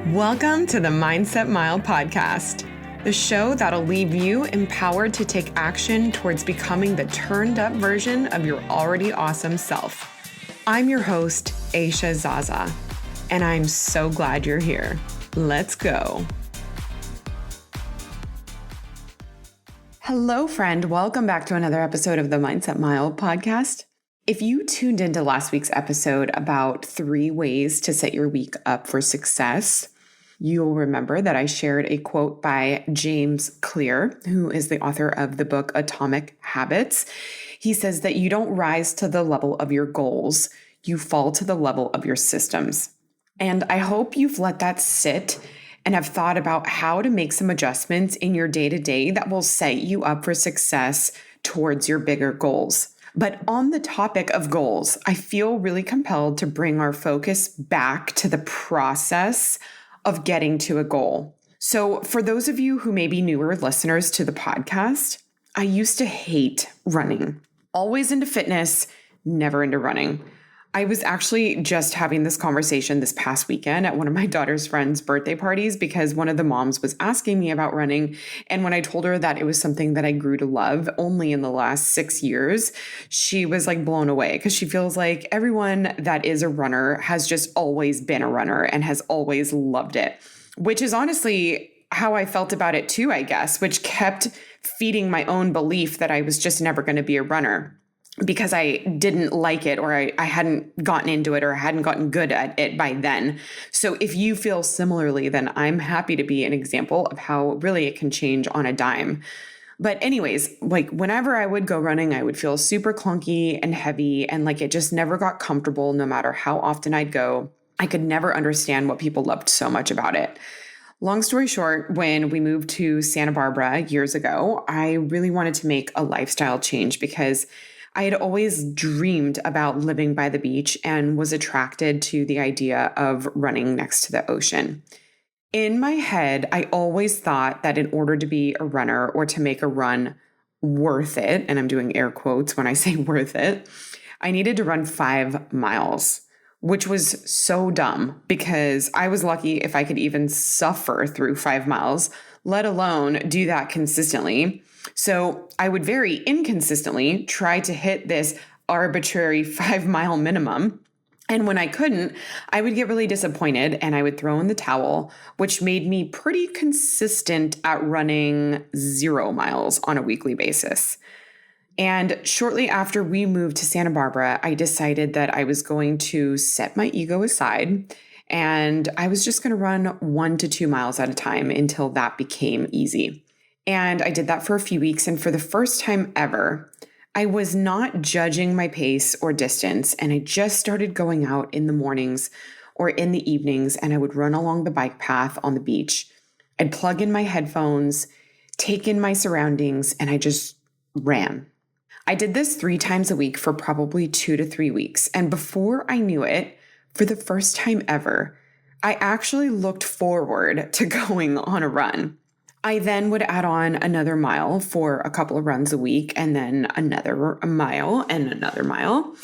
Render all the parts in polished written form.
Welcome to the Mindset Mile podcast, the show that'll leave you empowered to take action towards becoming the turned up version of your already awesome self. I'm your host, Aisha Zaza, and I'm so glad you're here. Let's go. Hello, friend. Welcome back to another episode of the Mindset Mile podcast. If you tuned into last week's episode about 3 ways to set your week up for success, you'll remember that I shared a quote by James Clear, who is the author of the book Atomic Habits. He says that you don't rise to the level of your goals, you fall to the level of your systems. And I hope you've let that sit and have thought about how to make some adjustments in your day-to-day that will set you up for success towards your bigger goals. But on the topic of goals, I feel really compelled to bring our focus back to the process of getting to a goal. So for those of you who may be newer listeners to the podcast, I used to hate running. Always into fitness, never into running. I was actually just having this conversation this past weekend at one of my daughter's friends' birthday parties because one of the moms was asking me about running. And when I told her that it was something that I grew to love only in the last 6 years, she was like blown away because she feels like everyone that is a runner has just always been a runner and has always loved it, which is honestly how I felt about it too, I guess, which kept feeding my own belief that I was just never going to be a runner, because I didn't like it or I hadn't gotten into it or hadn't gotten good at it by then. So if you feel similarly, then I'm happy to be an example of how really it can change on a dime. But anyways, like whenever I would go running, I would feel super clunky and heavy and like it just never got comfortable no matter how often I'd go. I could never understand what people loved so much about it. Long story short, when we moved to Santa Barbara years ago, I really wanted to make a lifestyle change because I had always dreamed about living by the beach and was attracted to the idea of running next to the ocean. In my head, I always thought that in order to be a runner or to make a run worth it, and I'm doing air quotes when I say worth it, I needed to run 5 miles, which was so dumb because I was lucky if I could even suffer through 5 miles, let alone do that consistently. So I would very inconsistently try to hit this arbitrary 5-mile minimum. And when I couldn't, I would get really disappointed and I would throw in the towel, which made me pretty consistent at running 0 miles on a weekly basis. And shortly after we moved to Santa Barbara, I decided that I was going to set my ego aside and I was just going to run 1 to 2 miles at a time until that became easy. And I did that for a few weeks. And for the first time ever, I was not judging my pace or distance. And I just started going out in the mornings or in the evenings, and I would run along the bike path on the beach. I'd plug in my headphones, take in my surroundings, and I just ran. I did this 3 times a week for probably 2 to 3 weeks. And before I knew it, for the first time ever, I actually looked forward to going on a run. I then would add on another mile for a couple of runs a week and then another mile and another mile.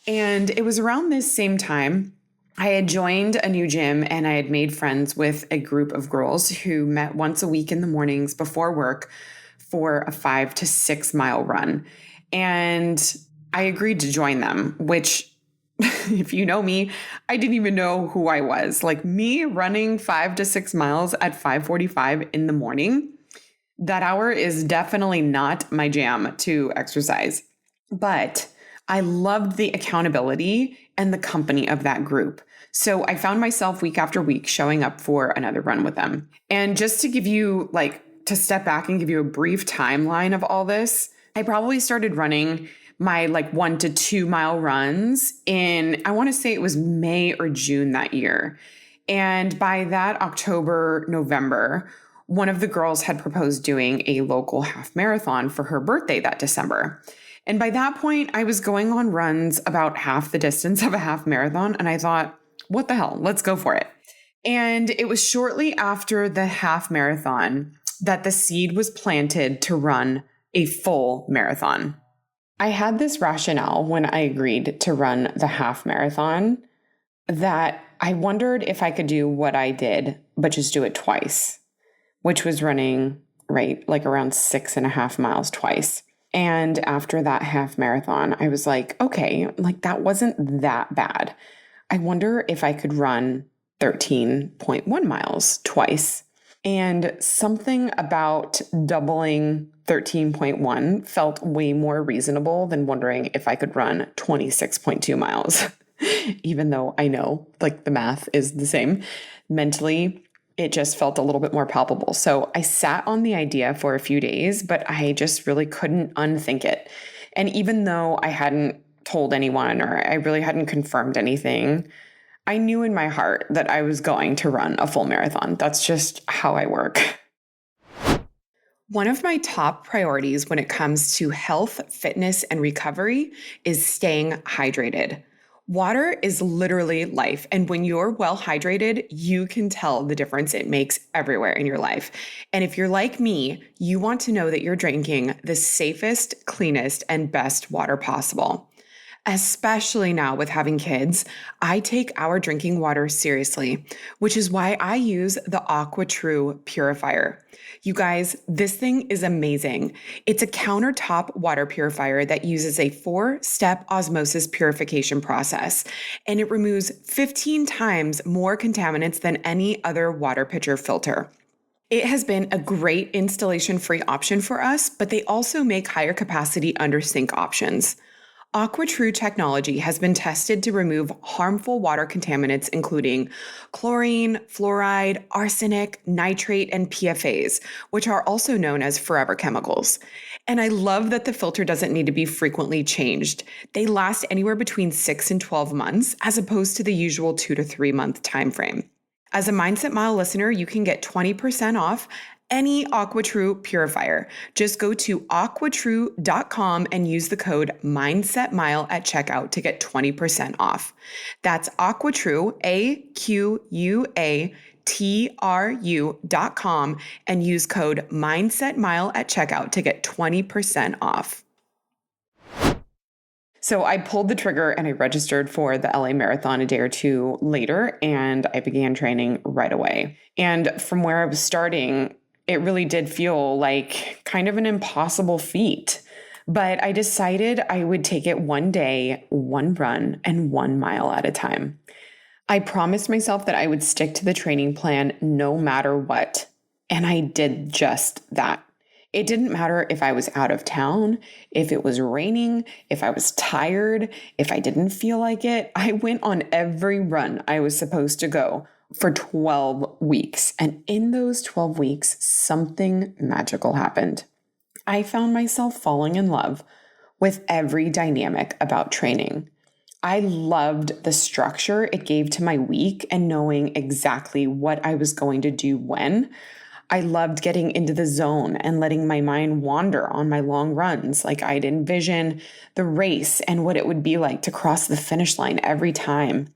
And it was around this same time I had joined a new gym and I had made friends with a group of girls who met once a week in the mornings before work for a 5 to 6 mile run. And I agreed to join them, which if you know me, I didn't even know who I was. Like me running 5 to 6 miles at 5:45 in the morning, that hour is definitely not my jam to exercise. But I loved the accountability and the company of that group. So I found myself week after week showing up for another run with them. And just to give you to step back and give you a brief timeline of all this, I probably started running my 1 to 2 mile runs in, I want to say it was May or June that year. And by that October, November, one of the girls had proposed doing a local half marathon for her birthday that December. And by that point, I was going on runs about half the distance of a half marathon. And I thought, what the hell? Let's go for it. And it was shortly after the half marathon that the seed was planted to run a full marathon. I had this rationale when I agreed to run the half marathon that I wondered if I could do what I did, but just do it twice, which was running, right, like around 6.5 miles twice. And after that half marathon, I was like, okay, like that wasn't that bad. I wonder if I could run 13.1 miles twice. And something about doubling 13.1 felt way more reasonable than wondering if I could run 26.2 miles. Even though I know like the math is the same, mentally, it just felt a little bit more palpable. So I sat on the idea for a few days, but I just really couldn't unthink it. And even though I hadn't told anyone or I really hadn't confirmed anything, I knew in my heart that I was going to run a full marathon. That's just how I work. One of my top priorities when it comes to health, fitness, and recovery is staying hydrated. Water is literally life. And when you're well hydrated, you can tell the difference it makes everywhere in your life. And if you're like me, you want to know that you're drinking the safest, cleanest, and best water possible. Especially now with having kids, I take our drinking water seriously, which is why I use the AquaTru purifier. You guys, this thing is amazing. It's a countertop water purifier that uses a 4-step osmosis purification process, and it removes 15 times more contaminants than any other water pitcher filter. It has been a great installation-free option for us, but they also make higher capacity under sink options. AquaTru technology has been tested to remove harmful water contaminants, including chlorine, fluoride, arsenic, nitrate, and PFAs, which are also known as forever chemicals. And I love that the filter doesn't need to be frequently changed. They last anywhere between 6 and 12 months, as opposed to the usual 2 to 3 month timeframe. As a Mindset Mile listener, you can get 20% off any AquaTru purifier. Just go to aquatru.com and use the code MindsetMile at checkout to get 20% off. That's AquaTru, AQUATRU.com, and use code MindsetMile at checkout to get 20% off. So I pulled the trigger and I registered for the LA Marathon a day or two later, and I began training right away. And from where I was starting, it really did feel like kind of an impossible feat. But I decided I would take it one day, one run, and 1 mile at a time. I promised myself that I would stick to the training plan no matter what. And I did just that. It didn't matter if I was out of town, if it was raining, if I was tired, if I didn't feel like it. I went on every run I was supposed to go for 12 weeks. And in those 12 weeks, something magical happened. I found myself falling in love with every dynamic about training. I loved the structure it gave to my week and knowing exactly what I was going to do when. I loved getting into the zone and letting my mind wander on my long runs. Like I'd envision the race and what it would be like to cross the finish line every time.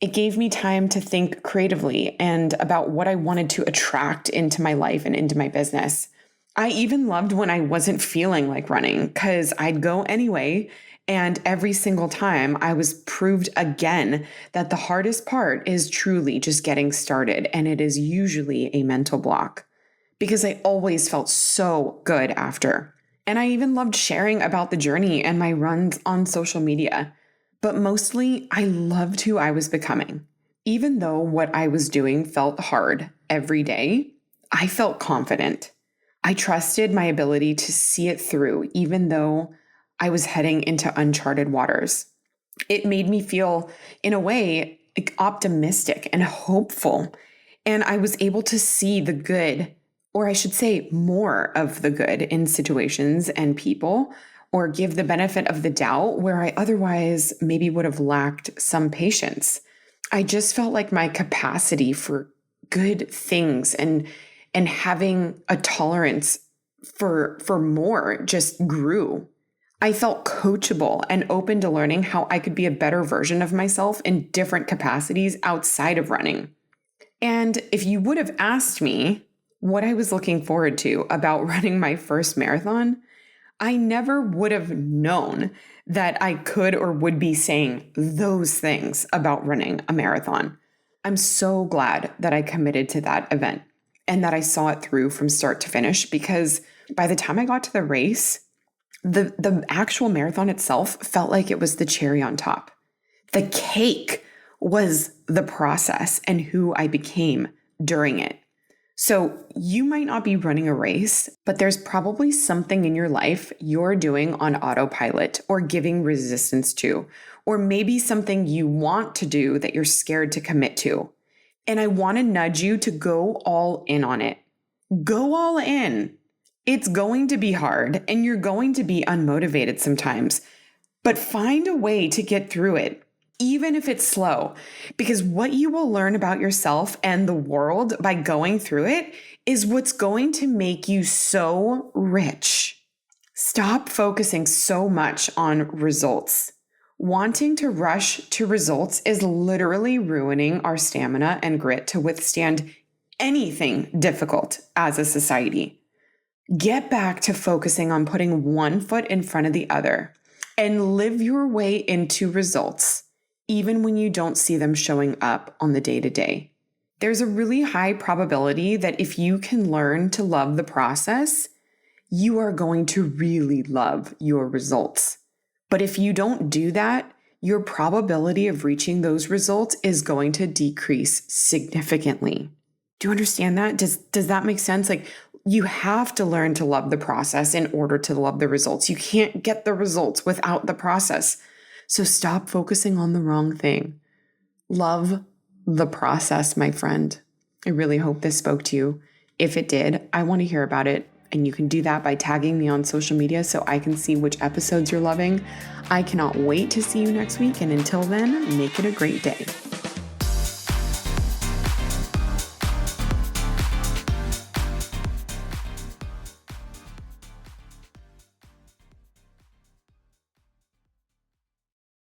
It gave me time to think creatively and about what I wanted to attract into my life and into my business. I even loved when I wasn't feeling like running because I'd go anyway. And every single time I was proved again that the hardest part is truly just getting started. And it is usually a mental block because I always felt so good after. And I even loved sharing about the journey and my runs on social media. But mostly, I loved who I was becoming. Even though what I was doing felt hard every day, I felt confident. I trusted my ability to see it through, even though I was heading into uncharted waters. It made me feel, in a way, optimistic and hopeful. And I was able to see the good, or I should say more of the good in situations and people, or give the benefit of the doubt where I otherwise maybe would have lacked some patience. I just felt like my capacity for good things and having a tolerance for more just grew. I felt coachable and open to learning how I could be a better version of myself in different capacities outside of running. And if you would have asked me what I was looking forward to about running my first marathon, I never would have known that I could or would be saying those things about running a marathon. I'm so glad that I committed to that event and that I saw it through from start to finish, because by the time I got to the race, the actual marathon itself felt like it was the cherry on top. The cake was the process and who I became during it. So you might not be running a race, but there's probably something in your life you're doing on autopilot or giving resistance to, or maybe something you want to do that you're scared to commit to. And I want to nudge you to go all in on it. Go all in. It's going to be hard and you're going to be unmotivated sometimes, but find a way to get through it, even if it's slow, because what you will learn about yourself and the world by going through it is what's going to make you so rich. Stop focusing so much on results. Wanting to rush to results is literally ruining our stamina and grit to withstand anything difficult as a society. Get back to focusing on putting one foot in front of the other and live your way into results, even when you don't see them showing up on the day-to-day. There's a really high probability that if you can learn to love the process, you are going to really love your results. But if you don't do that, your probability of reaching those results is going to decrease significantly. Do you understand that? Does that make sense? Like, you have to learn to love the process in order to love the results. You can't get the results without the process. So stop focusing on the wrong thing. Love the process, my friend. I really hope this spoke to you. If it did, I want to hear about it. And you can do that by tagging me on social media so I can see which episodes you're loving. I cannot wait to see you next week. And until then, make it a great day.